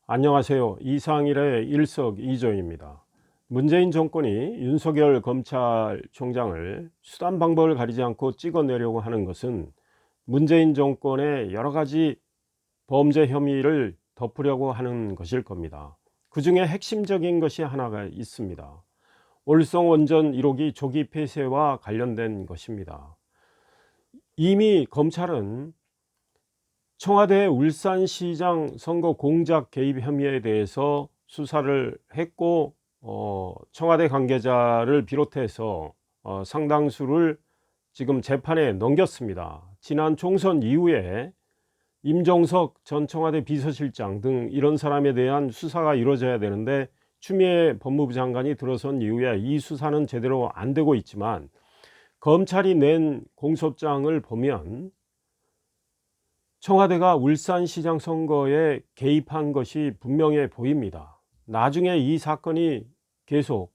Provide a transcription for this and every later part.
안녕하세요. 이상일의 일석이조입니다. 문재인 정권이 윤석열 검찰총장을 수단 방법을 가리지 않고 찍어내려고 하는 것은 문재인 정권의 여러 가지 범죄 혐의를 덮으려고 하는 것일 겁니다. 그 중에 핵심적인 것이 하나가 있습니다. 올성원전 1호기 조기 폐쇄와 관련된 것입니다. 이미 검찰은 청와대 울산시장 선거 공작 개입 혐의에 대해서 수사를 했고 청와대 관계자를 비롯해서 상당수를 지금 재판에 넘겼습니다. 지난 총선 이후에 임종석 전 청와대 비서실장 등 이런 사람에 대한 수사가 이루어져야 되는데 추미애 법무부 장관이 들어선 이후에 이 수사는 제대로 안 되고 있지만 검찰이 낸 공소장을 보면 청와대가 울산시장 선거에 개입한 것이 분명해 보입니다. 나중에 이 사건이 계속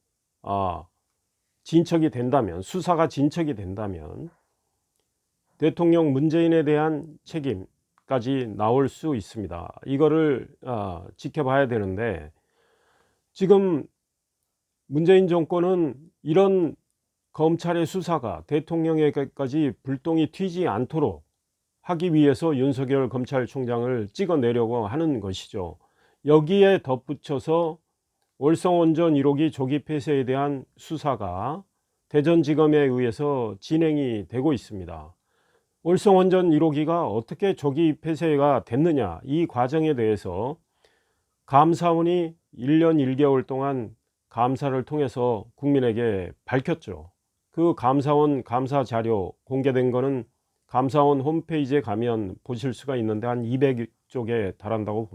진척이 된다면, 수사가 진척이 된다면 대통령 문재인에 대한 책임까지 나올 수 있습니다. 이거를 지켜봐야 되는데, 지금 문재인 정권은 이런 검찰의 수사가 대통령에게까지 불똥이 튀지 않도록 하기 위해서 윤석열 검찰총장을 찍어내려고 하는 것이죠. 여기에 덧붙여서 월성원전 1호기 조기 폐쇄에 대한 수사가 대전지검에 의해서 진행이 되고 있습니다. 월성원전 1호기가 어떻게 조기 폐쇄가 됐느냐, 이 과정에 대해서 감사원이 1년 1개월 동안 감사를 통해서 국민에게 밝혔죠. 그 감사원 감사 자료 공개된 거는 감사원 홈페이지에 가면 보실 수가 있는데 한 200쪽에 달한다고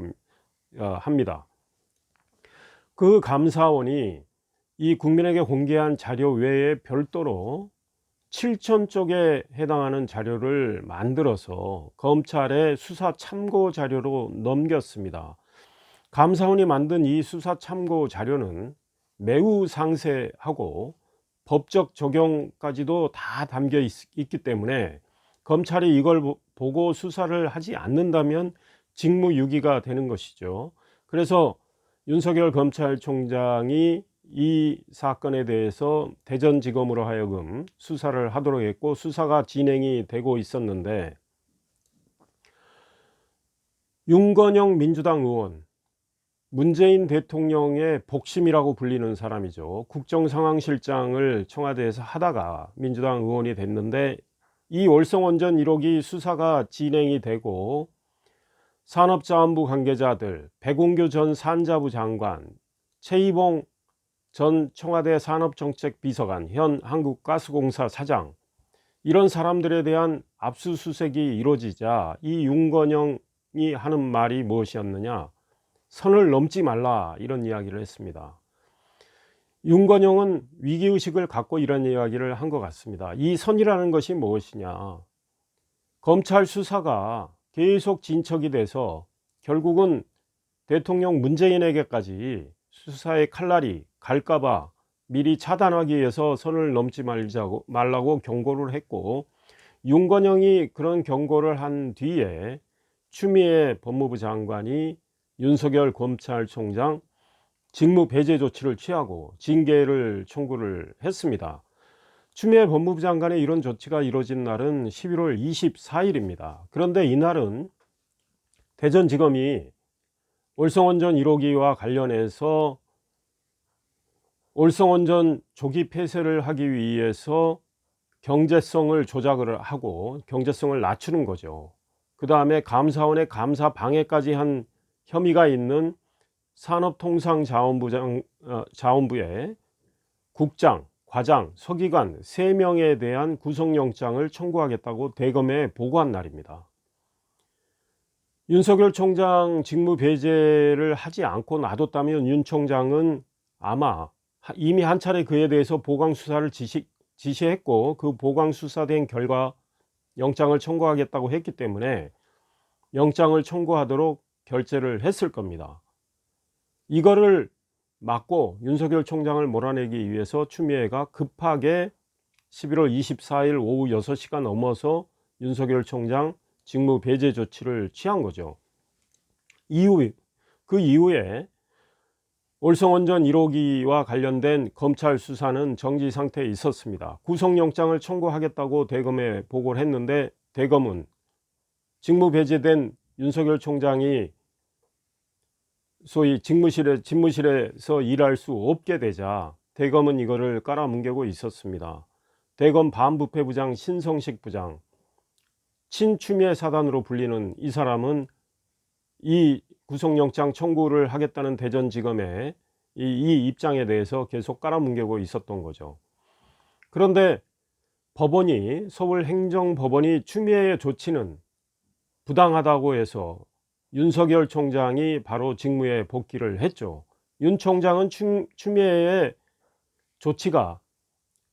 합니다. 그 감사원이 이 국민에게 공개한 자료 외에 별도로 7,000쪽에 해당하는 자료를 만들어서 검찰의 수사 참고 자료로 넘겼습니다. 감사원이 만든 이 수사 참고 자료는 매우 상세하고 법적 적용까지도 다 담겨 있기 때문에 검찰이 이걸 보고 수사를 하지 않는다면 직무유기가 되는 것이죠. 그래서 윤석열 검찰총장이 이 사건에 대해서 대전지검으로 하여금 수사를 하도록 했고, 수사가 진행이 되고 있었는데 윤건영 민주당 의원, 문재인 대통령의 복심이라고 불리는 사람이죠. 국정상황실장을 청와대에서 하다가 민주당 의원이 됐는데, 이 월성원전 1호기 수사가 진행이 되고 산업자원부 관계자들, 백운규 전 산자부 장관, 최이봉 전 청와대 산업정책비서관, 현 한국가스공사 사장, 이런 사람들에 대한 압수수색이 이루어지자 이 윤건영이 하는 말이 무엇이었느냐, 선을 넘지 말라, 이런 이야기를 했습니다. 윤건영은 위기의식을 갖고 이런 이야기를 한 것 같습니다. 이 선이라는 것이 무엇이냐, 검찰 수사가 계속 진척이 돼서 결국은 대통령 문재인에게까지 수사의 칼날이 갈까봐 미리 차단하기 위해서 선을 넘지 말라고 경고를 했고, 윤건영이 그런 경고를 한 뒤에 추미애 법무부 장관이 윤석열 검찰총장 직무 배제 조치를 취하고 징계를 청구를 했습니다. 추미애 법무부 장관의 이런 조치가 이루어진 날은 11월 24일입니다. 그런데 이날은 대전지검이 월성원전 1호기와 관련해서 월성원전 조기 폐쇄를 하기 위해서 경제성을 조작을 하고 경제성을 낮추는 거죠. 그 다음에 감사원의 감사 방해까지 한 혐의가 있는 산업통상자원부의 국장, 과장, 서기관 3명에 대한 구속영장을 청구하겠다고 대검에 보고한 날입니다. 윤석열 총장 직무 배제를 하지 않고 놔뒀다면 윤 총장은 아마 이미 한 차례 그에 대해서 보강수사를 지시했고, 그 보강수사된 결과 영장을 청구하겠다고 했기 때문에 영장을 청구하도록 결재를 했을 겁니다. 이거를 막고 윤석열 총장을 몰아내기 위해서 추미애가 급하게 11월 24일 오후 6시가 넘어서 윤석열 총장 직무 배제 조치를 취한 거죠. 이후 그 이후에 올성원전 1호기와 관련된 검찰 수사는 정지 상태에 있었습니다. 구속영장을 청구하겠다고 대검에 보고를 했는데 대검은 직무 배제된 윤석열 총장이 소위 집무실에서 일할 수 없게 되자 대검은 이거를 깔아뭉개고 있었습니다. 대검 반부패부장 신성식 부장, 친추미애 사단으로 불리는 이 사람은 이 구속영장 청구를 하겠다는 대전지검의 이 입장에 대해서 계속 깔아뭉개고 있었던 거죠. 그런데 서울행정법원이 추미애의 조치는 부당하다고 해서 윤석열 총장이 바로 직무에 복귀를 했죠. 윤 총장은 추미애의 조치가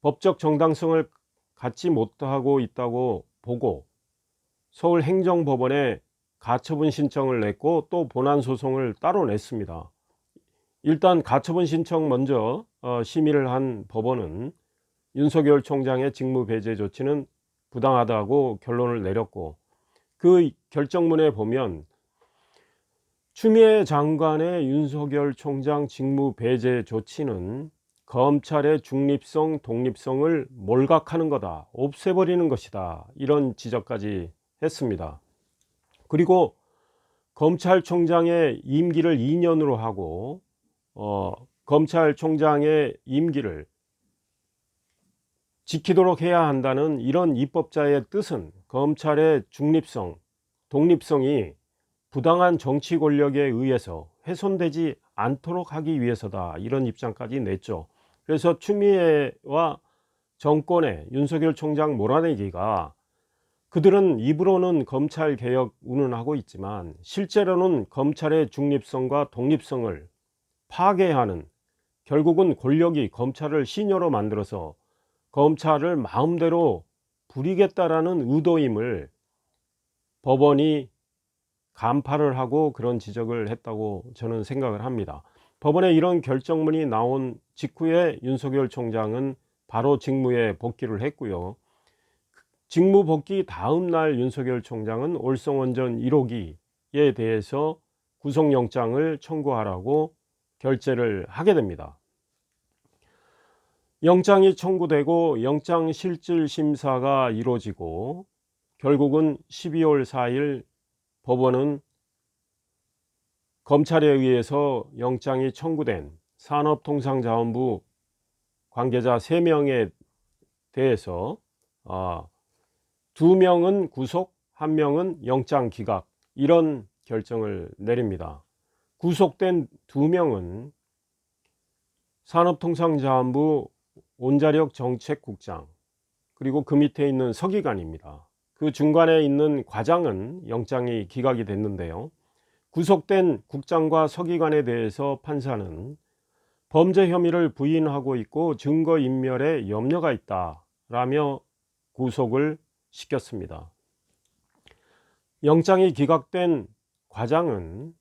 법적 정당성을 갖지 못하고 있다고 보고 서울행정법원에 가처분 신청을 냈고 또 본안 소송을 따로 냈습니다. 일단 가처분 신청 먼저 심의를 한 법원은 윤석열 총장의 직무 배제 조치는 부당하다고 결론을 내렸고, 그 결정문에 보면 추미애 장관의 윤석열 총장 직무 배제 조치는 검찰의 중립성, 독립성을 몰각하는 거다, 없애버리는 것이다, 이런 지적까지 했습니다. 그리고 검찰총장의 임기를 2년으로 하고 검찰총장의 임기를 지키도록 해야 한다는 이런 입법자의 뜻은 검찰의 중립성, 독립성이 부당한 정치 권력에 의해서 훼손되지 않도록 하기 위해서다, 이런 입장까지 냈죠. 그래서 추미애와 정권의 윤석열 총장 몰아내기가, 그들은 입으로는 검찰 개혁 운운하고 있지만 실제로는 검찰의 중립성과 독립성을 파괴하는, 결국은 권력이 검찰을 시녀로 만들어서 검찰을 마음대로 부리겠다라는 의도임을 법원이 간파를 하고 그런 지적을 했다고 저는 생각을 합니다. 법원에 이런 결정문이 나온 직후에 윤석열 총장은 바로 직무에 복귀를 했고요. 직무 복귀 다음 날 윤석열 총장은 올성원전 1호기에 대해서 구속영장을 청구하라고 결재를 하게 됩니다. 영장이 청구되고 영장실질심사가 이루어지고 결국은 12월 4일 법원은 검찰에 의해서 영장이 청구된 산업통상자원부 관계자 3명에 대해서 2명은 구속, 1명은 영장 기각, 이런 결정을 내립니다. 구속된 2명은 산업통상자원부 온자력정책국장, 그리고 그 밑에 있는 서기관입니다. 그 중간에 있는 과장은 영장이 기각이 됐는데요. 구속된 국장과 서기관에 대해서 판사는 범죄 혐의를 부인하고 있고 증거인멸에 염려가 있다라며 구속을 시켰습니다. 영장이 기각된 과장은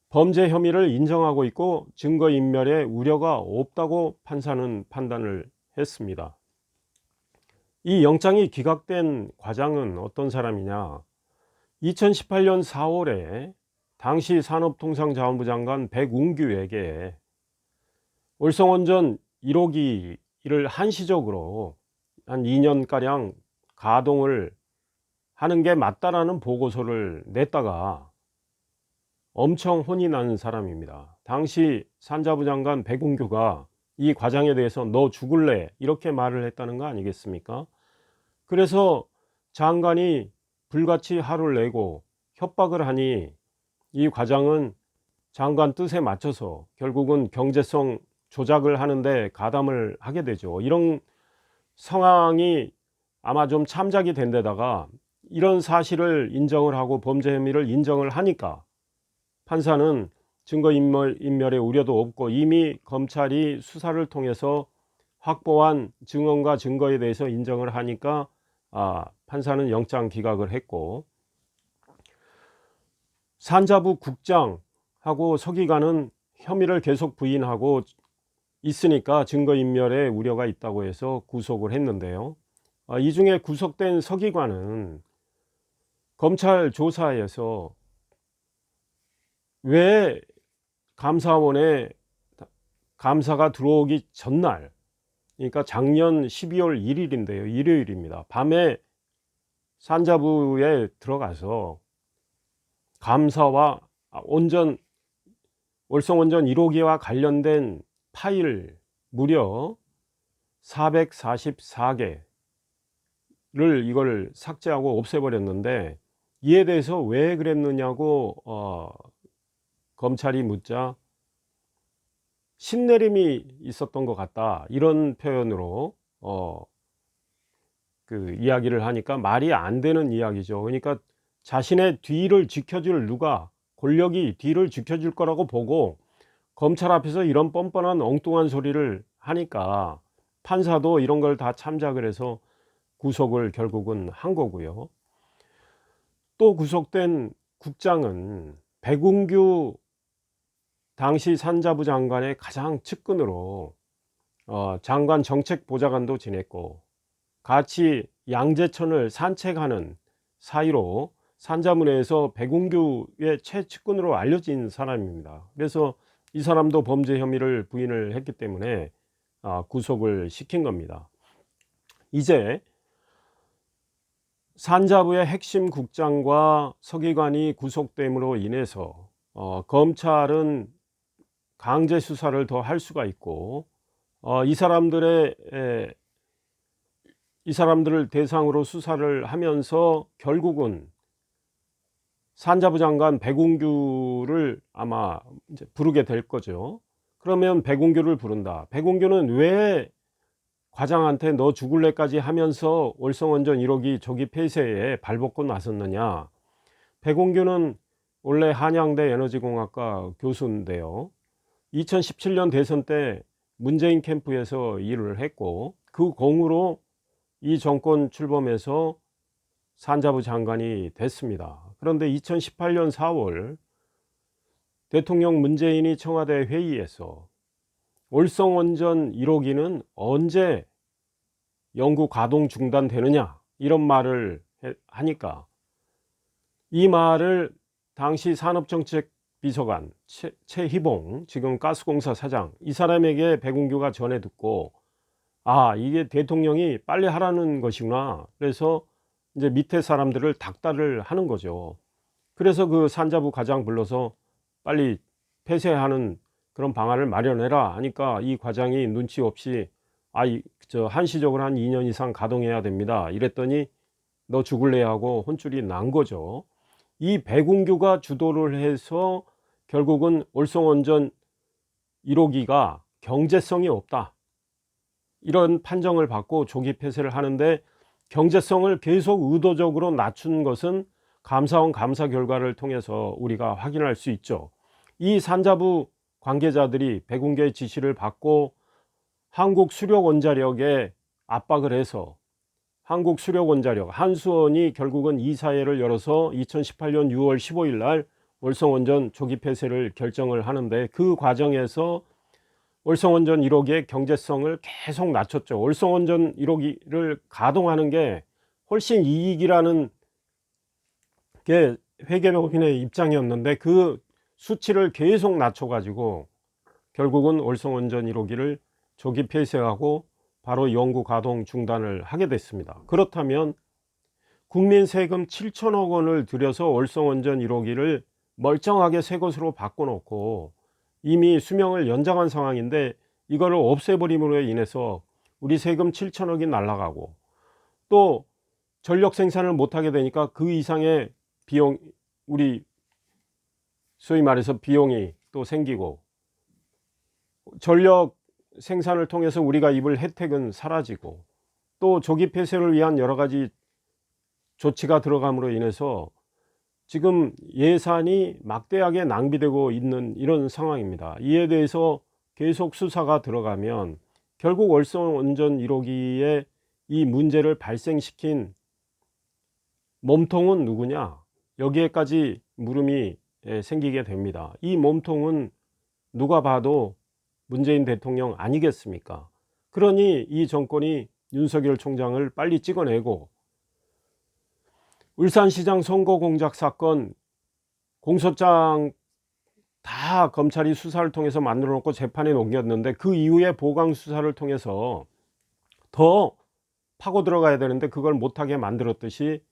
범죄 혐의를 인정하고 있고 증거인멸에 우려가 없다고 판사는 판단을 했습니다. 이 영장이 기각된 과장은 어떤 사람이냐? 2018년 4월에 당시 산업통상자원부 장관 백운규에게 올성원전 1호기를 한시적으로 한 2년가량 가동을 하는 게 맞다라는 보고서를 냈다가 엄청 혼이 나는 사람입니다. 당시 산자부 장관 백운규가 이 과장에 대해서 너 죽을래, 이렇게 말을 했다는 거 아니겠습니까? 그래서 장관이 불같이 화를 내고 협박을 하니 이 과장은 장관 뜻에 맞춰서 결국은 경제성 조작을 하는데 가담을 하게 되죠. 이런 상황이 아마 좀 참작이 된 데다가 이런 사실을 인정을 하고 범죄 혐의를 인정을 하니까 판사는 증거인멸의 우려도 없고 이미 검찰이 수사를 통해서 확보한 증언과 증거에 대해서 인정을 하니까 판사는 영장 기각을 했고, 산자부 국장하고 서기관은 혐의를 계속 부인하고 있으니까 증거인멸의 우려가 있다고 해서 구속을 했는데요. 이 중에 구속된 서기관은 검찰 조사에서 왜 감사원에 감사가 들어오기 전날, 그러니까 작년 12월 1일인데요. 일요일입니다. 밤에 산자부에 들어가서 감사와 월성원전 1호기와 관련된 파일 무려 444개를 이걸 삭제하고 없애버렸는데, 이에 대해서 왜 그랬느냐고 검찰이 묻자 신내림이 있었던 것 같다, 이런 표현으로 그 이야기를 하니까 말이 안 되는 이야기죠. 그러니까 자신의 뒤를 지켜줄 누가, 권력이 뒤를 지켜줄 거라고 보고 검찰 앞에서 이런 뻔뻔한 엉뚱한 소리를 하니까 판사도 이런 걸 다 참작을 해서 구속을 결국은 한 거고요. 또 구속된 국장은 백운규 당시 산자부 장관의 가장 측근으로 장관 정책보좌관도 지냈고 같이 양재천을 산책하는 사이로 산자부 내에서 백운규의 최측근으로 알려진 사람입니다. 그래서 이 사람도 범죄 혐의를 부인을 했기 때문에 구속을 시킨 겁니다. 이제 산자부의 핵심 국장과 서기관이 구속됨으로 인해서 검찰은 강제 수사를 더 할 수가 있고 이 사람들을 대상으로 수사를 하면서 결국은 산자부 장관 백운규를 아마 이제 부르게 될 거죠. 그러면 백운규를 부른다. 백운규는 왜 과장한테 너 죽을래까지 하면서 월성원전 1호기 조기 폐쇄에 발벗고 나섰느냐. 백운규는 원래 한양대 에너지공학과 교수인데요. 2017년 대선 때 문재인 캠프에서 일을 했고 그 공으로 이 정권 출범해서 산자부 장관이 됐습니다. 그런데 2018년 4월 대통령 문재인이 청와대 회의에서 월성원전 1호기는 언제 연구 가동 중단되느냐, 이런 말을 하니까 이 말을 당시 산업정책비서관 최희봉, 지금 가스공사 사장, 이 사람에게 백운규가 전해 듣고 이게 대통령이 빨리 하라는 것이구나. 그래서 이제 밑에 사람들을 닥달을 하는 거죠. 그래서 그 산자부 과장 불러서 빨리 폐쇄하는 그런 방안을 마련해라 하니까 이 과장이 눈치 없이 한시적으로 한 2년 이상 가동해야 됩니다, 이랬더니 너 죽을래 하고 혼쭐이 난 거죠. 이 백운규가 주도를 해서 결국은 월성원전 1호기가 경제성이 없다, 이런 판정을 받고 조기 폐쇄를 하는데, 경제성을 계속 의도적으로 낮춘 것은 감사원 감사 결과를 통해서 우리가 확인할 수 있죠. 이 산자부 관계자들이 백운규의 지시를 받고 한국수력원자력에 압박을 해서 한국수력원자력, 한수원이 결국은 이사회를 열어서 2018년 6월 15일 날 월성원전 조기 폐쇄를 결정을 하는데, 그 과정에서 월성원전 1호기의 경제성을 계속 낮췄죠. 월성원전 1호기를 가동하는 게 훨씬 이익이라는 게 회계법인의 입장이었는데, 그 수치를 계속 낮춰가지고 결국은 월성원전 1호기를 조기 폐쇄하고 바로 연구 가동 중단을 하게 됐습니다. 그렇다면 국민 세금 7천억 원을 들여서 월성원전 1호기를 멀쩡하게 새 것으로 바꿔놓고 이미 수명을 연장한 상황인데, 이거를 없애버림으로 인해서 우리 세금 7천억이 날아가고 또 전력 생산을 못하게 되니까 그 이상의 비용, 우리 소위 말해서 비용이 또 생기고 전력 생산을 통해서 우리가 입을 혜택은 사라지고 또 조기 폐쇄를 위한 여러 가지 조치가 들어감으로 인해서 지금 예산이 막대하게 낭비되고 있는 이런 상황입니다. 이에 대해서 계속 수사가 들어가면 결국 월성원전 1호기에 이 문제를 발생시킨 몸통은 누구냐, 여기에까지 물음이 생기게 됩니다. 이 몸통은 누가 봐도 문재인 대통령 아니겠습니까? 그러니 이 정권이 윤석열 총장을 빨리 찍어내고 울산시장 선거 공작 사건 공소장 다 검찰이 수사를 통해서 만들어 놓고 재판에 넘겼는데 그 이후에 보강 수사를 통해서 더 파고 들어가야 되는데 그걸 못하게 만들었듯이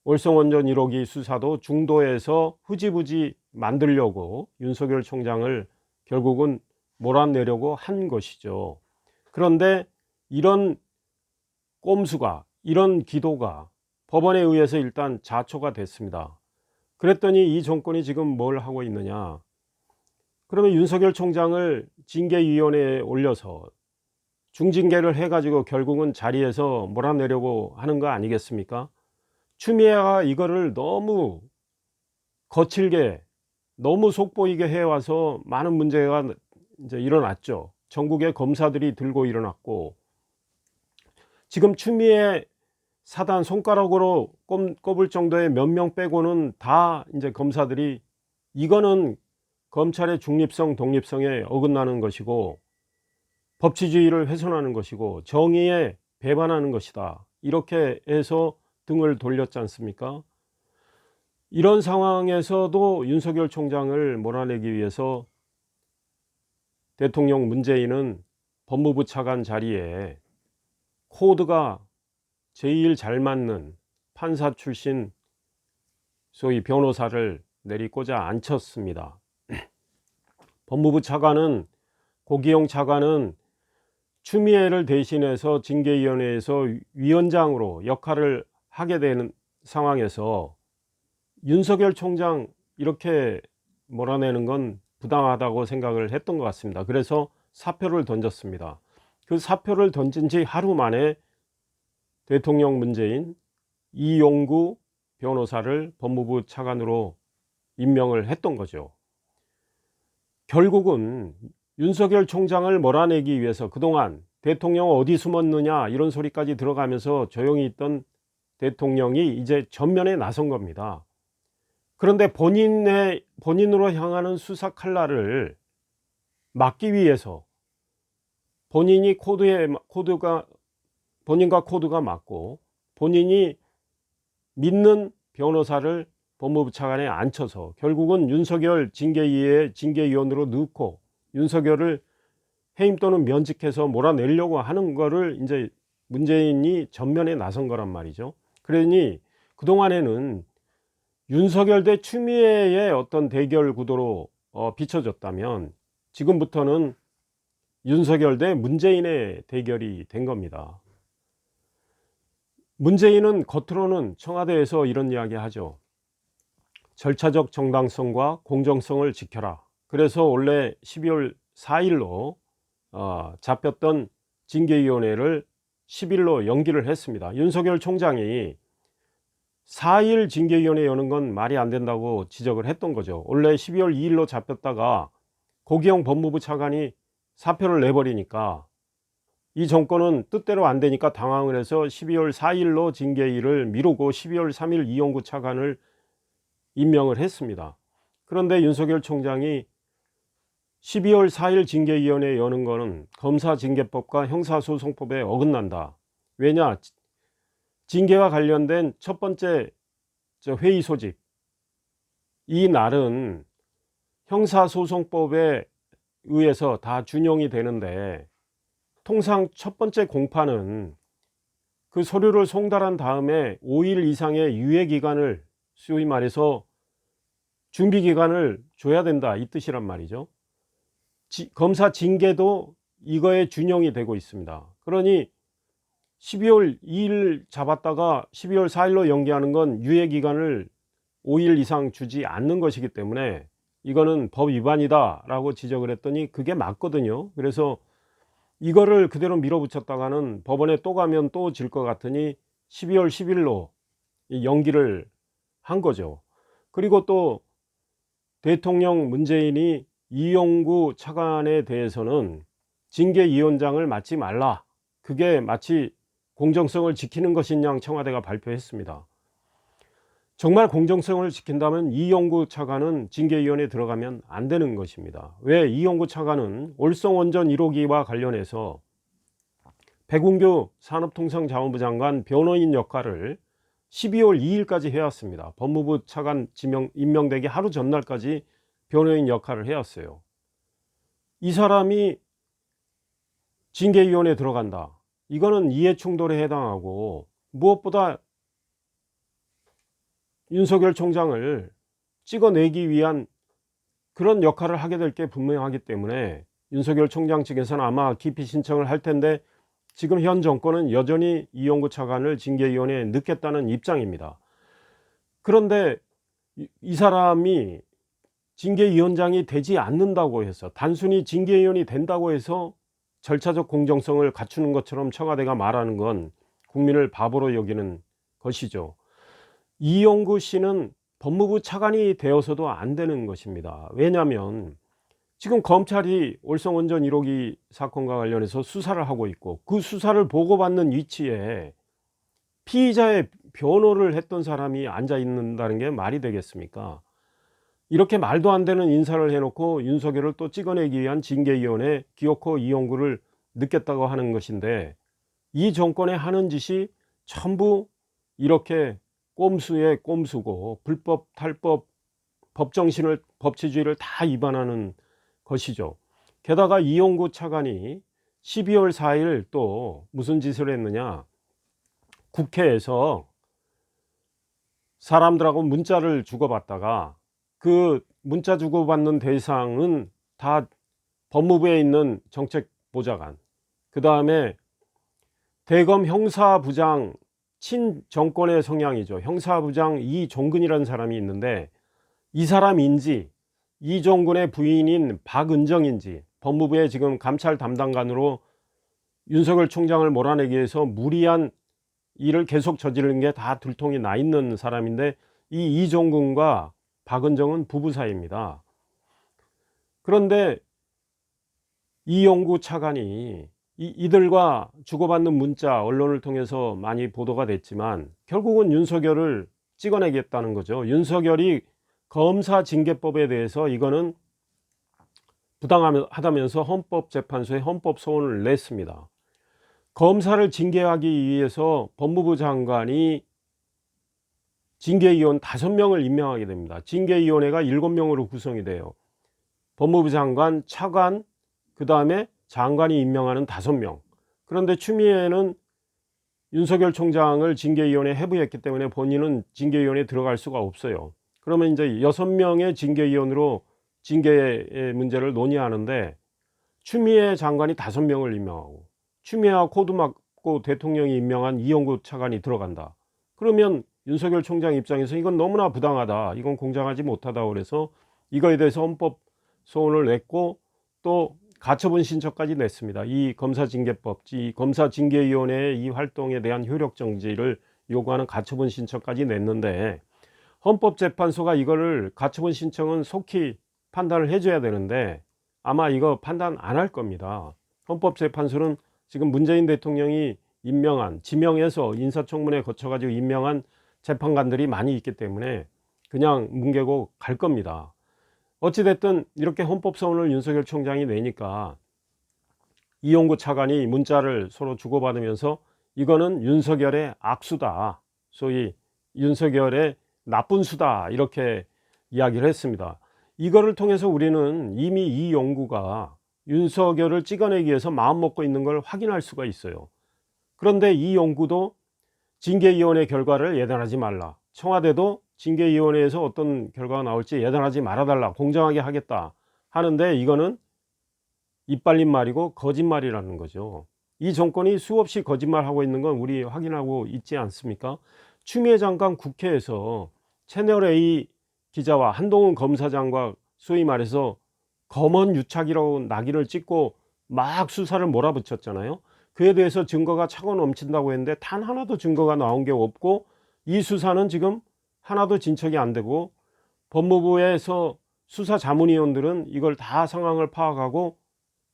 월성원전 1호기 수사도 중도에서 흐지부지 만들려고 윤석열 총장을 결국은 몰아내려고 한 것이죠. 그런데 이런 꼼수가, 이런 기도가 법원에 의해서 일단 자초가 됐습니다. 그랬더니 이 정권이 지금 뭘 하고 있느냐, 그러면 윤석열 총장을 징계위원회에 올려서 중징계를 해가지고 결국은 자리에서 몰아내려고 하는 거 아니겠습니까? 추미애가 이거를 너무 거칠게, 너무 속보이게 해와서 많은 문제가 이제 일어났죠. 전국의 검사들이 들고 일어났고, 지금 추미애 사단 손가락으로 꼽을 정도의 몇 명 빼고는 다 이제 검사들이 이거는 검찰의 중립성, 독립성에 어긋나는 것이고 법치주의를 훼손하는 것이고 정의에 배반하는 것이다, 이렇게 해서 등을 돌렸지 않습니까? 이런 상황에서도 윤석열 총장을 몰아내기 위해서 대통령 문재인은 법무부 차관 자리에 코드가 제일 잘 맞는 판사 출신 소위 변호사를 내리꽂아 앉혔습니다. 법무부 차관은, 고기영 차관은 추미애를 대신해서 징계위원회에서 위원장으로 역할을 하게 되는 상황에서 윤석열 총장 이렇게 몰아내는 건 부당하다고 생각을 했던 것 같습니다. 그래서 사표를 던졌습니다. 그 사표를 던진 지 하루 만에 대통령 문재인 이용구 변호사를 법무부 차관으로 임명을 했던 거죠. 결국은 윤석열 총장을 몰아내기 위해서 그동안 대통령 어디 숨었느냐 이런 소리까지 들어가면서 조용히 있던 대통령이 이제 전면에 나선 겁니다. 그런데 본인으로 향하는 수사 칼날을 막기 위해서 본인과 코드가 맞고 본인이 믿는 변호사를 법무부 차관에 앉혀서 결국은 윤석열 징계위원으로 넣고 윤석열을 해임 또는 면직해서 몰아내려고 하는 거를 이제 문재인이 전면에 나선 거란 말이죠. 그러니 그동안에는 윤석열 대 추미애의 어떤 대결 구도로 비춰졌다면 지금부터는 윤석열 대 문재인의 대결이 된 겁니다. 문재인은 겉으로는 청와대에서 이런 이야기 하죠. 절차적 정당성과 공정성을 지켜라. 그래서 원래 12월 4일로 잡혔던 징계위원회를 10일로 연기를 했습니다. 윤석열 총장이 4일 징계위원회 여는 건 말이 안 된다고 지적을 했던 거죠. 원래 12월 2일로 잡혔다가 고기영 법무부 차관이 사표를 내버리니까 이 정권은 뜻대로 안 되니까 당황을 해서 12월 4일로 징계일을 미루고 12월 3일 이용구 차관을 임명을 했습니다. 그런데 윤석열 총장이 12월 4일 징계위원회 여는 거는 검사징계법과 형사소송법에 어긋난다. 왜냐? 징계와 관련된 첫 번째 회의 소집, 이 날은 형사소송법에 의해서 다 준용이 되는데 통상 첫 번째 공판은 그 서류를 송달한 다음에 5일 이상의 유예기간을, 소위 말해서 준비기간을 줘야 된다, 이 뜻이란 말이죠. 검사 징계도 이거에 준용이 되고 있습니다. 그러니 12월 2일 잡았다가 12월 4일로 연기하는 건 유예기간을 5일 이상 주지 않는 것이기 때문에 이거는 법 위반이다 라고 지적을 했더니 그게 맞거든요. 그래서 이거를 그대로 밀어붙였다가는 법원에 또 가면 또 질 것 같으니 12월 10일로 연기를 한 거죠. 그리고 또 대통령 문재인이 이용구 차관에 대해서는 징계위원장을 맡지 말라, 그게 마치 공정성을 지키는 것인 양 청와대가 발표했습니다. 정말 공정성을 지킨다면 이용구 차관은 징계위원회에 들어가면 안 되는 것입니다. 왜? 이용구 차관은 월성원전 1호기와 관련해서 백운규 산업통상자원부 장관 변호인 역할을 12월 2일까지 해왔습니다. 법무부 차관 임명되기 하루 전날까지 변호인 역할을 해왔어요. 이 사람이 징계위원회에 들어간다. 이거는 이해충돌에 해당하고, 무엇보다 윤석열 총장을 찍어내기 위한 그런 역할을 하게 될 게 분명하기 때문에 윤석열 총장 측에서는 아마 기피 신청을 할 텐데, 지금 현 정권은 여전히 이용구 차관을 징계위원회에 넣겠다는 입장입니다. 그런데 이 사람이 징계위원장이 되지 않는다고 해서, 단순히 징계위원이 된다고 해서 절차적 공정성을 갖추는 것처럼 청와대가 말하는 건 국민을 바보로 여기는 것이죠. 이용구 씨는 법무부 차관이 되어서도 안 되는 것입니다. 왜냐하면 지금 검찰이 월성원전 1호기 사건과 관련해서 수사를 하고 있고, 그 수사를 보고받는 위치에 피의자의 변호를 했던 사람이 앉아 있는다는 게 말이 되겠습니까? 이렇게 말도 안 되는 인사를 해놓고 윤석열을 또 찍어내기 위한 징계위원회 기어코 이용구를 넣겠다고 하는 것인데, 이 정권의 하는 짓이 전부 이렇게 꼼수에 꼼수고, 불법, 탈법, 법정신을, 법치주의를 다 위반하는 것이죠. 게다가 이용구 차관이 12월 4일 또 무슨 짓을 했느냐, 국회에서 사람들하고 문자를 주고받다가 그 문자 주고받는 대상은 다 법무부에 있는 정책보좌관, 그 다음에 대검 형사부장, 친정권의 성향이죠. 형사부장 이종근이라는 사람이 있는데, 이 사람인지 이종근의 부인인 박은정인지, 법무부의 지금 감찰 담당관으로 윤석열 총장을 몰아내기 위해서 무리한 일을 계속 저지르는 게 다 들통이 나 있는 사람인데, 이 이종근과 박은정은 부부 사이입니다. 그런데 이용구 차관이 이들과 주고받는 문자, 언론을 통해서 많이 보도가 됐지만 결국은 윤석열을 찍어내겠다는 거죠. 윤석열이 검사 징계법에 대해서 이거는 부당하다면서 헌법재판소에 헌법소원을 냈습니다. 검사를 징계하기 위해서 법무부 장관이 징계위원 5명을 임명하게 됩니다. 징계위원회가 7명으로 구성이 돼요. 법무부 장관, 차관, 그 다음에 장관이 임명하는 5명. 그런데 추미애는 윤석열 총장을 징계위원회에 회부했기 때문에 본인은 징계위원회에 들어갈 수가 없어요. 그러면 이제 6명의 징계위원으로 징계의 문제를 논의하는데, 추미애 장관이 5명을 임명하고 추미애와 코드 맞고 대통령이 임명한 이용구 차관이 들어간다. 그러면 윤석열 총장 입장에서 이건 너무나 부당하다, 이건 공정하지 못하다, 그래서 이거에 대해서 헌법 소원을 냈고 또 가처분 신청까지 냈습니다. 이 검사징계법, 이 검사징계위원회의 이 활동에 대한 효력 정지를 요구하는 가처분 신청까지 냈는데, 헌법재판소가 이거를 가처분 신청은 속히 판단을 해줘야 되는데 아마 이거 판단 안 할 겁니다. 헌법재판소는 지금 문재인 대통령이 지명해서 인사청문회 거쳐가지고 임명한 재판관들이 많이 있기 때문에 그냥 뭉개고 갈 겁니다. 어찌됐든 이렇게 헌법소원을 윤석열 총장이 내니까 이용구 차관이 문자를 서로 주고받으면서 이거는 윤석열의 악수다, 소위 윤석열의 나쁜 수다, 이렇게 이야기를 했습니다. 이거를 통해서 우리는 이미 이용구가 윤석열을 찍어내기 위해서 마음먹고 있는 걸 확인할 수가 있어요. 그런데 이용구도 징계위원회 결과를 예단하지 말라, 청와대도 징계위원회에서 어떤 결과가 나올지 예단하지 말아달라, 공정하게 하겠다 하는데, 이거는 입 발린 말이고 거짓말이라는 거죠. 이 정권이 수없이 거짓말하고 있는 건 우리 확인하고 있지 않습니까? 추미애 장관 국회에서 채널A 기자와 한동훈 검사장과 소위 말해서 검언 유착이라고 낙인을 찍고 막 수사를 몰아붙였잖아요. 그에 대해서 증거가 차고 넘친다고 했는데 단 하나도 증거가 나온 게 없고, 이 수사는 지금 하나도 진척이 안 되고, 법무부에서 수사 자문위원들은 이걸 다 상황을 파악하고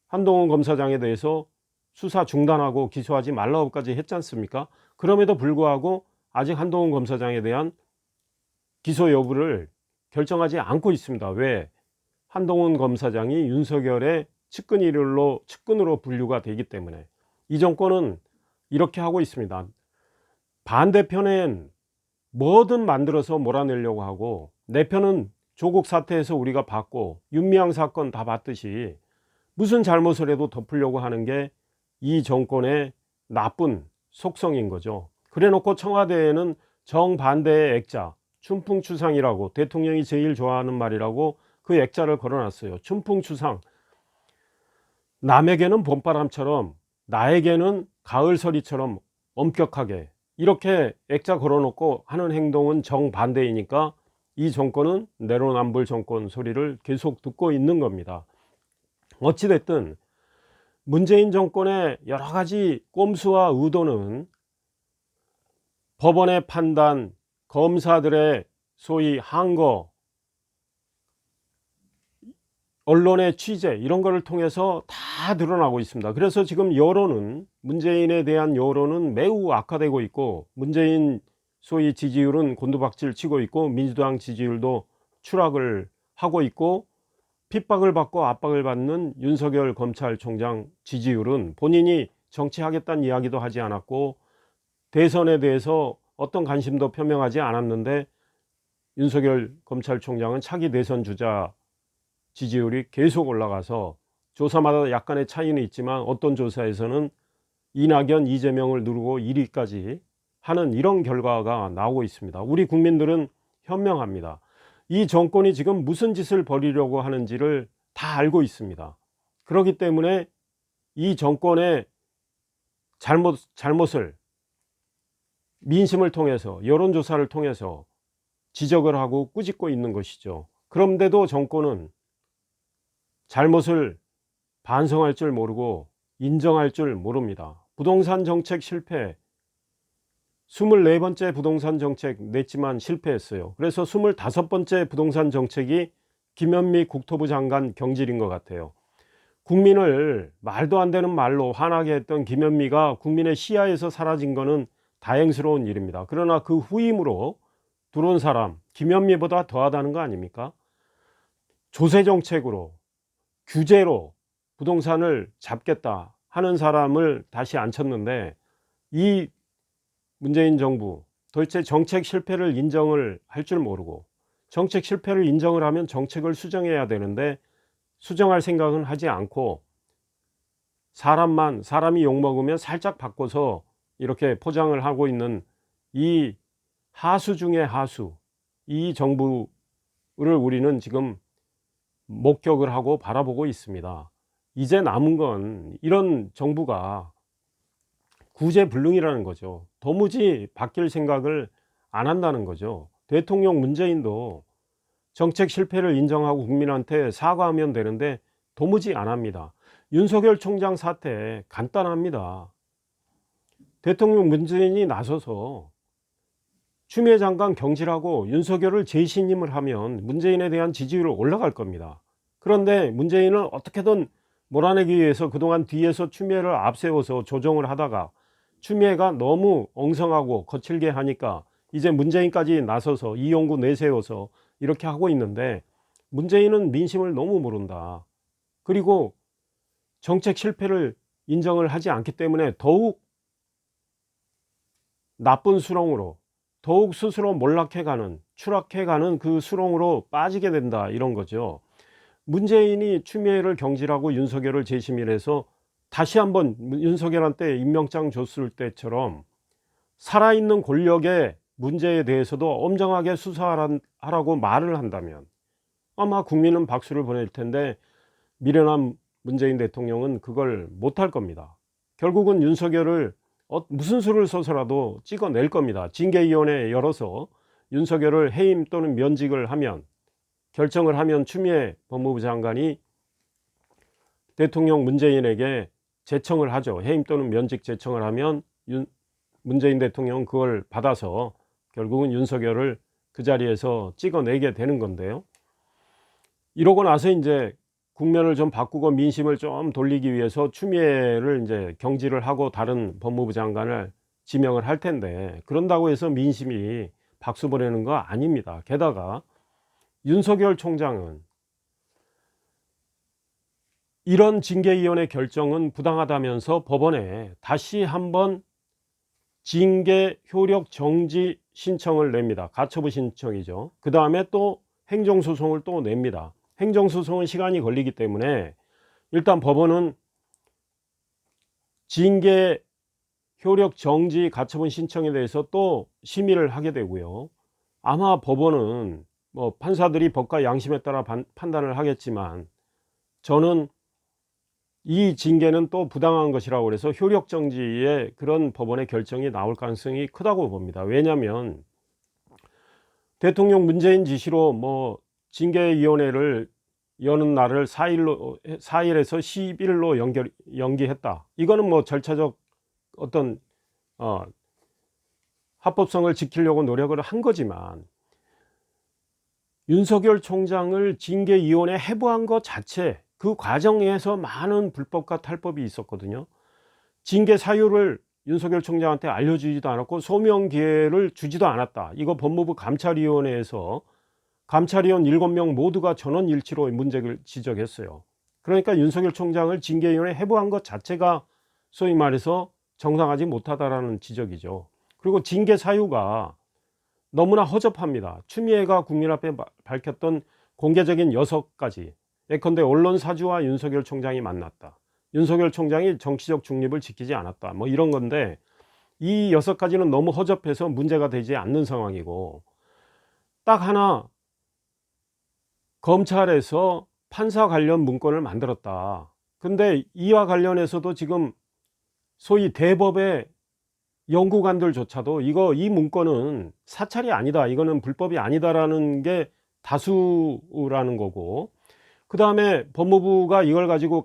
한동훈 검사장에 대해서 수사 중단하고 기소하지 말라고까지 했지 않습니까? 그럼에도 불구하고 아직 한동훈 검사장에 대한 기소 여부를 결정하지 않고 있습니다. 왜? 한동훈 검사장이 윤석열의 측근으로 분류가 되기 때문에. 이 정권은 이렇게 하고 있습니다. 반대편엔 뭐든 만들어서 몰아내려고 하고, 내 편은 조국 사태에서 우리가 봤고 윤미향 사건 다 봤듯이 무슨 잘못을 해도 덮으려고 하는 게 이 정권의 나쁜 속성인 거죠. 그래 놓고 청와대에는 정반대의 액자, 춘풍추상이라고, 대통령이 제일 좋아하는 말이라고 그 액자를 걸어놨어요. 춘풍추상. 남에게는 봄바람처럼 나에게는 가을서리처럼 엄격하게 이렇게 액자 걸어놓고 하는 행동은 정반대이니까 이 정권은 내로남불 정권 소리를 계속 듣고 있는 겁니다. 어찌됐든 문재인 정권의 여러 가지 꼼수와 의도는 법원의 판단, 검사들의 소위 항거, 언론의 취재 이런 거를 통해서 다 드러나고 있습니다. 그래서 지금 여론은, 문재인에 대한 여론은 매우 악화되고 있고, 문재인 소위 지지율은 곤두박질 치고 있고, 민주당 지지율도 추락을 하고 있고, 핍박을 받고 압박을 받는 윤석열 검찰총장 지지율은 본인이 정치하겠다는 이야기도 하지 않았고 대선에 대해서 어떤 관심도 표명하지 않았는데 윤석열 검찰총장은 차기 대선 주자 지지율이 계속 올라가서 조사마다 약간의 차이는 있지만 어떤 조사에서는 이낙연, 이재명을 누르고 1위까지 하는 이런 결과가 나오고 있습니다. 우리 국민들은 현명합니다. 이 정권이 지금 무슨 짓을 벌이려고 하는지를 다 알고 있습니다. 그렇기 때문에 이 정권의 잘못을 민심을 통해서, 여론조사를 통해서 지적을 하고 꾸짖고 있는 것이죠. 그런데도 정권은 잘못을 반성할 줄 모르고 인정할 줄 모릅니다. 부동산 정책 실패, 24번째 부동산 정책 냈지만 실패했어요. 그래서 25번째 부동산 정책이 김현미 국토부 장관 경질인 것 같아요. 국민을 말도 안 되는 말로 화나게 했던 김현미가 국민의 시야에서 사라진 것은 다행스러운 일입니다. 그러나 그 후임으로 들어온 사람, 김현미보다 더하다는 거 아닙니까? 조세 정책으로, 규제로 부동산을 잡겠다 하는 사람을 다시 앉혔는데, 이 문재인 정부 도대체 정책 실패를 인정을 할 줄 모르고, 정책 실패를 인정을 하면 정책을 수정해야 되는데 수정할 생각은 하지 않고 사람이 욕먹으면 살짝 바꿔서 이렇게 포장을 하고 있는 이 하수 중의 하수, 이 정부를 우리는 지금 목격을 하고 바라보고 있습니다. 이제 남은 건 이런 정부가 구제불능이라는 거죠. 도무지 바뀔 생각을 안 한다는 거죠. 대통령 문재인도 정책 실패를 인정하고 국민한테 사과하면 되는데 도무지 안 합니다. 윤석열 총장 사태 간단합니다. 대통령 문재인이 나서서 추미애 장관 경질하고 윤석열을 재신임을 하면 문재인에 대한 지지율이 올라갈 겁니다. 그런데 문재인은 어떻게든 몰아내기 위해서 그동안 뒤에서 추미애를 앞세워서 조정을 하다가 추미애가 너무 엉성하고 거칠게 하니까 이제 문재인까지 나서서 이용구 내세워서 이렇게 하고 있는데, 문재인은 민심을 너무 모른다. 그리고 정책 실패를 인정을 하지 않기 때문에 더욱 나쁜 수렁으로, 더욱 스스로 몰락해가는, 추락해가는 그 수렁으로 빠지게 된다, 이런 거죠. 문재인이 추미애를 경질하고 윤석열을 재심의해서 다시 한번 윤석열한테 임명장 줬을 때처럼 살아있는 권력의 문제에 대해서도 엄정하게 수사하라고 말을 한다면 아마 국민은 박수를 보낼 텐데, 미련한 문재인 대통령은 그걸 못할 겁니다. 결국은 윤석열을 무슨 수를 써서라도 찍어낼 겁니다. 징계위원회 열어서 윤석열을 해임 또는 면직을 하면, 결정을 하면 추미애 법무부 장관이 대통령 문재인에게 제청을 하죠. 해임 또는 면직 제청을 하면 문재인 대통령은 그걸 받아서 결국은 윤석열을 그 자리에서 찍어내게 되는 건데요. 이러고 나서 이제 국면을 좀 바꾸고 민심을 좀 돌리기 위해서 추미애를 이제 경질을 하고 다른 법무부 장관을 지명을 할 텐데, 그런다고 해서 민심이 박수 보내는 거 아닙니다. 게다가 윤석열 총장은 이런 징계위원회 결정은 부당하다면서 법원에 다시 한번 징계 효력 정지 신청을 냅니다. 가처분 신청이죠. 그 다음에 또 행정소송을 또 냅니다. 행정소송은 시간이 걸리기 때문에 일단 법원은 징계 효력 정지 가처분 신청에 대해서 또 심의를 하게 되고요. 아마 법원은 뭐 판사들이 법과 양심에 따라 판단을 하겠지만 저는 이 징계는 또 부당한 것이라고 그래서 효력 정지의 그런 법원의 결정이 나올 가능성이 크다고 봅니다. 왜냐하면 대통령 문재인 지시로 뭐 징계위원회를 여는 날을 4일에서 10일로 연기했다. 이거는 뭐 절차적 어떤 합법성을 지키려고 노력을 한 거지만 윤석열 총장을 징계위원회에 해부한 것 자체 그 과정에서 많은 불법과 탈법이 있었거든요. 징계 사유를 윤석열 총장한테 알려주지도 않았고 소명 기회를 주지도 않았다. 이거 법무부 감찰위원회에서 감찰위원 7명 모두가 전원일치로 문제를 지적했어요. 그러니까 윤석열 총장을 징계위원회에 해부한 것 자체가 소위 말해서 정당하지 못하다라는 지적이죠. 그리고 징계 사유가 너무나 허접합니다. 추미애가 국민 앞에 밝혔던 공개적인 6가지. 예컨대 언론사주와 윤석열 총장이 만났다. 윤석열 총장이 정치적 중립을 지키지 않았다. 뭐 이런 건데 이 6가지는 너무 허접해서 문제가 되지 않는 상황이고 딱 하나 검찰에서 판사 관련 문건을 만들었다. 근데 이와 관련해서도 지금 소위 대법의 연구관들조차도 이 문건은 사찰이 아니다. 이거는 불법이 아니다라는 게 다수라는 거고 그 다음에 법무부가 이걸 가지고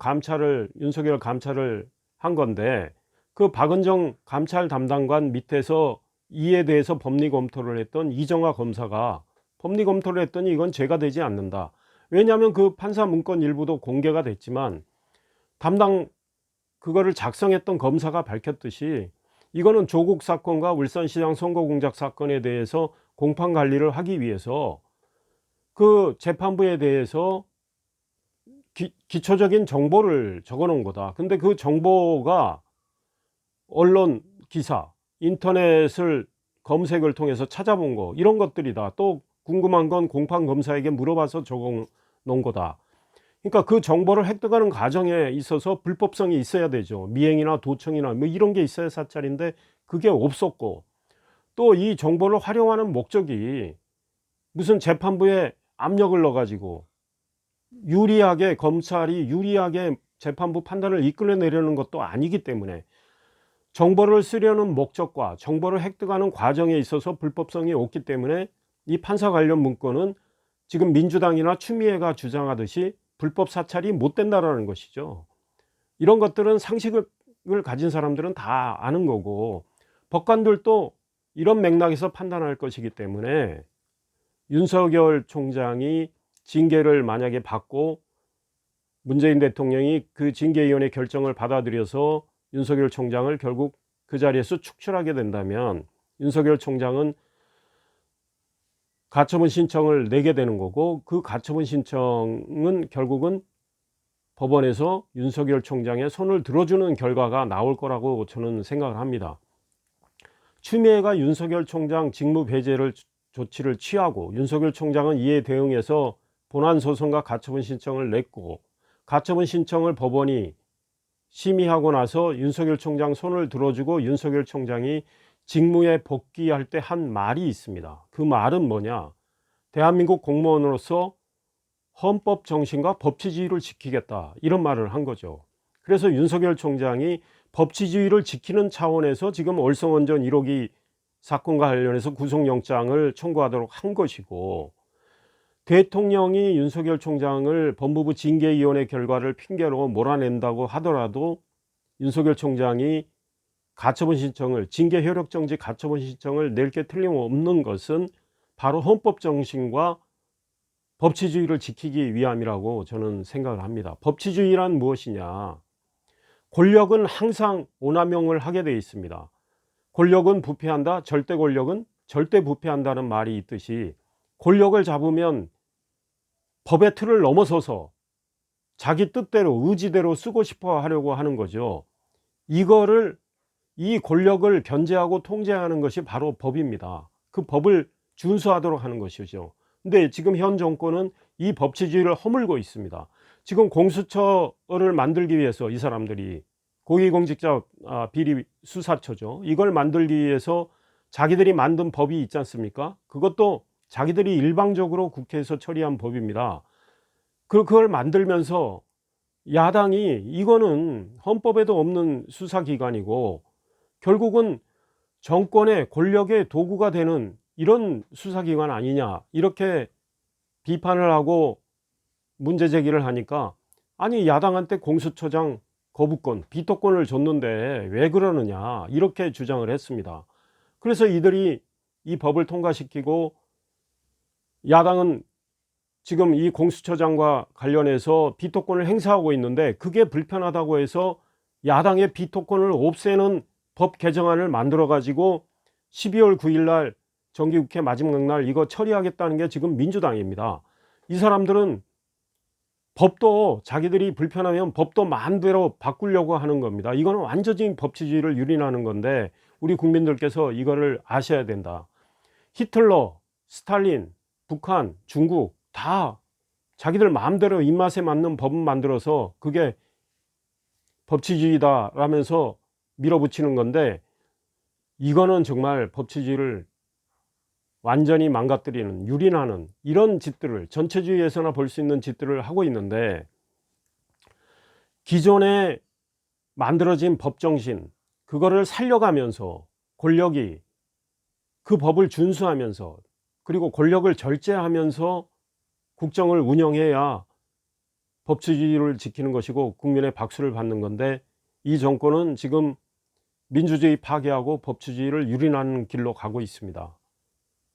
윤석열 감찰을 한 건데 그 박은정 감찰 담당관 밑에서 이에 대해서 법리 검토를 했던 이정화 검사가 법리 검토를 했더니 이건 죄가 되지 않는다. 왜냐하면 그 판사 문건 일부도 공개가 됐지만 그거를 작성했던 검사가 밝혔듯이 이거는 조국 사건과 울산시장 선거공작 사건에 대해서 공판 관리를 하기 위해서 그 재판부에 대해서 기초적인 정보를 적어 놓은 거다. 근데 그 정보가 언론 기사, 인터넷을 검색을 통해서 찾아본 거 이런 것들이다. 또 궁금한 건 공판 검사에게 물어봐서 적어 놓은 거다. 그러니까 그 정보를 획득하는 과정에 있어서 불법성이 있어야 되죠. 미행이나 도청이나 뭐 이런 게 있어야 사찰인데 그게 없었고 또 이 정보를 활용하는 목적이 무슨 재판부에 압력을 넣어가지고 검찰이 유리하게 재판부 판단을 이끌어내려는 것도 아니기 때문에 정보를 쓰려는 목적과 정보를 획득하는 과정에 있어서 불법성이 없기 때문에 이 판사 관련 문건은 지금 민주당이나 추미애가 주장하듯이 불법 사찰이 못 된다라는 것이죠. 이런 것들은 상식을 가진 사람들은 다 아는 거고 법관들도 이런 맥락에서 판단할 것이기 때문에 윤석열 총장이 징계를 만약에 받고 문재인 대통령이 그 징계위원회 결정을 받아들여서 윤석열 총장을 결국 그 자리에서 축출하게 된다면 윤석열 총장은 가처분 신청을 내게 되는 거고 그 가처분 신청은 결국은 법원에서 윤석열 총장의 손을 들어주는 결과가 나올 거라고 저는 생각을 합니다. 추미애가 윤석열 총장 직무 배제를 조치를 취하고 윤석열 총장은 이에 대응해서 본안 소송과 가처분 신청을 냈고 가처분 신청을 법원이 심의하고 나서 윤석열 총장 손을 들어주고 윤석열 총장이 직무에 복귀할 때 한 말이 있습니다. 그 말은 뭐냐? 대한민국 공무원으로서 헌법 정신과 법치주의를 지키겠다 이런 말을 한 거죠. 그래서 윤석열 총장이 법치주의를 지키는 차원에서 지금 월성원전 1호기 사건과 관련해서 구속영장을 청구하도록 한 것이고 대통령이 윤석열 총장을 법무부 징계위원회 결과를 핑계로 몰아낸다고 하더라도 윤석열 총장이 가처분 신청을 징계 효력정지 가처분 신청을 낼 게 틀림없는 것은 바로 헌법 정신과 법치주의를 지키기 위함이라고 저는 생각을 합니다. 법치주의란 무엇이냐? 권력은 항상 오남용을 하게 되어 있습니다. 권력은 부패한다. 절대 권력은 절대 부패한다는 말이 있듯이 권력을 잡으면 법의 틀을 넘어서서 자기 뜻대로 의지대로 쓰고 싶어 하려고 하는 거죠. 이 권력을 견제하고 통제하는 것이 바로 법입니다. 그 법을 준수하도록 하는 것이죠. 근데 지금 현 정권은 이 법치주의를 허물고 있습니다. 지금 공수처를 만들기 위해서 이 사람들이 고위공직자 비리 수사처죠. 이걸 만들기 위해서 자기들이 만든 법이 있지 않습니까? 그것도 자기들이 일방적으로 국회에서 처리한 법입니다. 그걸 만들면서 야당이 이거는 헌법에도 없는 수사기관이고 결국은 정권의 권력의 도구가 되는 이런 수사기관 아니냐, 이렇게 비판을 하고 문제 제기를 하니까, 아니 야당한테 공수처장 거부권, 비토권을 줬는데 왜 그러느냐, 이렇게 주장을 했습니다. 그래서 이들이 이 법을 통과시키고 야당은 지금 이 공수처장과 관련해서 비토권을 행사하고 있는데, 그게 불편하다고 해서 야당의 비토권을 없애는 법 개정안을 만들어 가지고 12월 9일 날 정기국회 마지막 날 이거 처리하겠다는 게 지금 민주당입니다. 이 사람들은 법도 자기들이 불편하면 법도 마음대로 바꾸려고 하는 겁니다. 이거는 완전히 법치주의를 유린하는 건데 우리 국민들께서 이거를 아셔야 된다. 히틀러, 스탈린, 북한, 중국 다 자기들 마음대로 입맛에 맞는 법을 만들어서 그게 법치주의다라면서 밀어붙이는 건데, 이거는 정말 법치주의를 완전히 망가뜨리는, 유린하는 이런 짓들을 전체주의에서나 볼 수 있는 짓들을 하고 있는데, 기존에 만들어진 법정신 그거를 살려가면서 권력이 그 법을 준수하면서 그리고 권력을 절제하면서 국정을 운영해야 법치주의를 지키는 것이고 국민의 박수를 받는 건데, 이 정권은 지금 민주주의 파괴하고 법치주의를 유린하는 길로 가고 있습니다.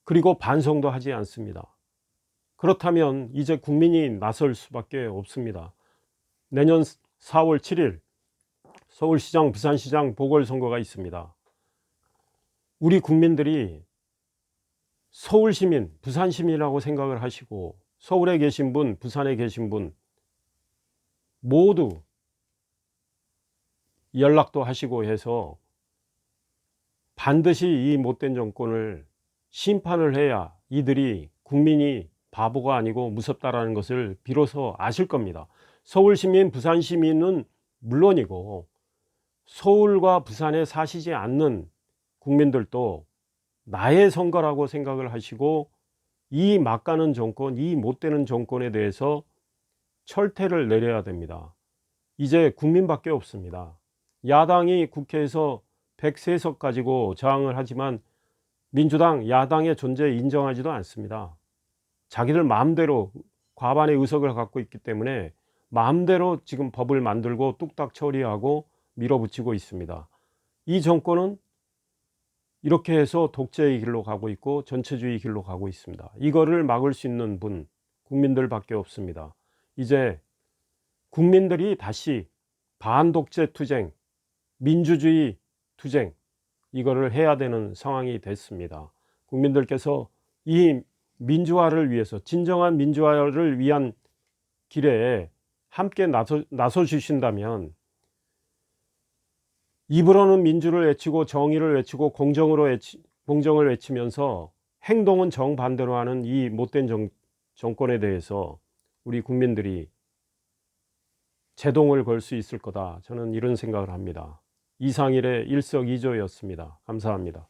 그리고 반성도 하지 않습니다. 그렇다면 이제 국민이 나설 수밖에 없습니다. 내년 4월 7일 서울시장, 부산시장 보궐선거가 있습니다. 우리 국민들이 서울시민, 부산시민이라고 생각을 하시고 서울에 계신 분, 부산에 계신 분 모두 연락도 하시고 해서 반드시 이 못된 정권을 심판을 해야 이들이, 국민이 바보가 아니고 무섭다라는 것을 비로소 아실 겁니다. 서울시민, 부산시민은 물론이고 서울과 부산에 사시지 않는 국민들도 나의 선거라고 생각을 하시고 이 막가는 정권, 이 못되는 정권에 대해서 철퇴를 내려야 됩니다. 이제 국민밖에 없습니다. 야당이 국회에서 103석 가지고 저항을 하지만 민주당, 야당의 존재 인정하지도 않습니다. 자기들 마음대로 과반의 의석을 갖고 있기 때문에 마음대로 지금 법을 만들고 뚝딱 처리하고 밀어붙이고 있습니다. 이 정권은 이렇게 해서 독재의 길로 가고 있고 전체주의 길로 가고 있습니다. 이거를 막을 수 있는 분, 국민들밖에 없습니다. 이제 국민들이 다시 반독재 투쟁, 민주주의 투쟁, 이거를 해야 되는 상황이 됐습니다. 국민들께서 이 민주화를 위해서, 진정한 민주화를 위한 길에 함께 나서 주신다면, 입으로는 민주를 외치고 정의를 외치고 공정을 외치면서 행동은 정반대로 하는 이 못된 정권에 대해서 우리 국민들이 제동을 걸 수 있을 거다, 저는 이런 생각을 합니다. 이상일의 일석이조였습니다. 감사합니다.